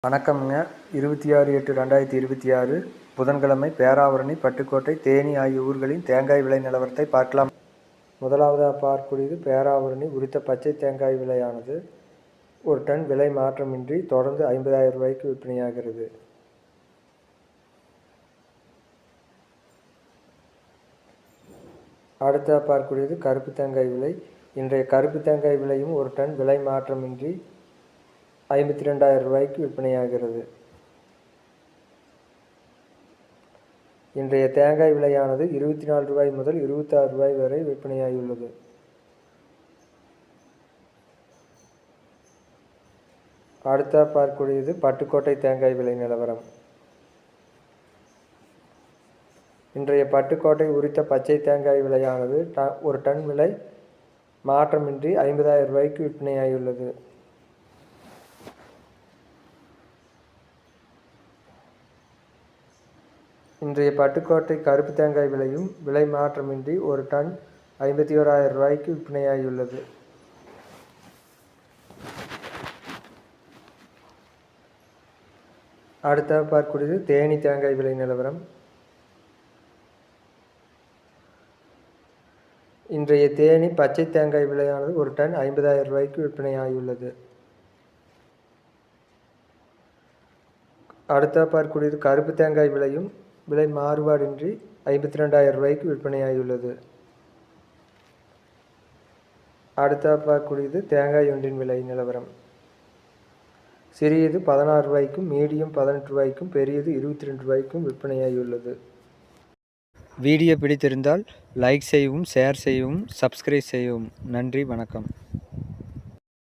வணக்கம்ங்க. 26/8/2026 புதன்கிழமை பேராவூரணி, பட்டுக்கோட்டை, தேனி ஆகிய ஊர்களின் தேங்காய் விலை நிலவரத்தை பார்க்கலாம். முதலாவதாக பார்க்கக்கூடியது பேராவூரணி. உரித்த பச்சை தேங்காய் விலையானது ஒரு டன் விலை மாற்றமின்றி தொடர்ந்து 50,000 ரூபாய்க்கு விற்பனையாகிறது. அடுத்ததாக பார்க்கக்கூடியது கருப்பு தேங்காய் விலை. இன்றைய கருப்பு தேங்காய் விலையும் ஒரு டன் விலை மாற்றமின்றி 52,000 ரூபாய்க்கு விற்பனையாகிறது. இன்றைய தேங்காய் விலையானது 24 ரூபாய் முதல் 26 ரூபாய் வரை விற்பனையாகியுள்ளது. அடுத்த பார்க்கக்கூடியது பட்டுக்கோட்டை தேங்காய் விலை நிலவரம். இன்றைய பட்டுக்கோட்டை உரித்த பச்சை தேங்காய் விலையானது ஒரு டன் விலை மாற்றமின்றி 50,000 ரூபாய்க்கு விற்பனையாகியுள்ளது. இன்றைய பட்டுக்கோட்டை கருப்பு தேங்காய் விலையும் விலை மாற்றமின்றி ஒரு டன் 51,000 ரூபாய்க்கு விற்பனையாகியுள்ளது. அடுத்த பார்க்கக்கூடியது தேனி தேங்காய் விலை நிலவரம். இன்றைய தேனி பச்சை தேங்காய் விலையானது ஒரு டன் 50,000 ரூபாய்க்கு விற்பனையாகியுள்ளது. அடுத்த பார்க்கக்கூடியது கருப்பு தேங்காய் விலையும் விலை மாறுபாடின்றி 52,000 ரூபாய்க்கு விற்பனையாகியுள்ளது. அடுத்த பார்க்கக்கூடியது தேங்காய் ஒன்றின் விலை நிலவரம். சிறியது 16 ரூபாய்க்கும், மீடியம் 18 ரூபாய்க்கும், பெரியது 22 ரூபாய்க்கும் விற்பனையாகியுள்ளது. வீடியோ பிடித்திருந்தால் லைக் செய்யவும், ஷேர் செய்யவும், சப்ஸ்கிரைப் செய்யவும். நன்றி, வணக்கம்.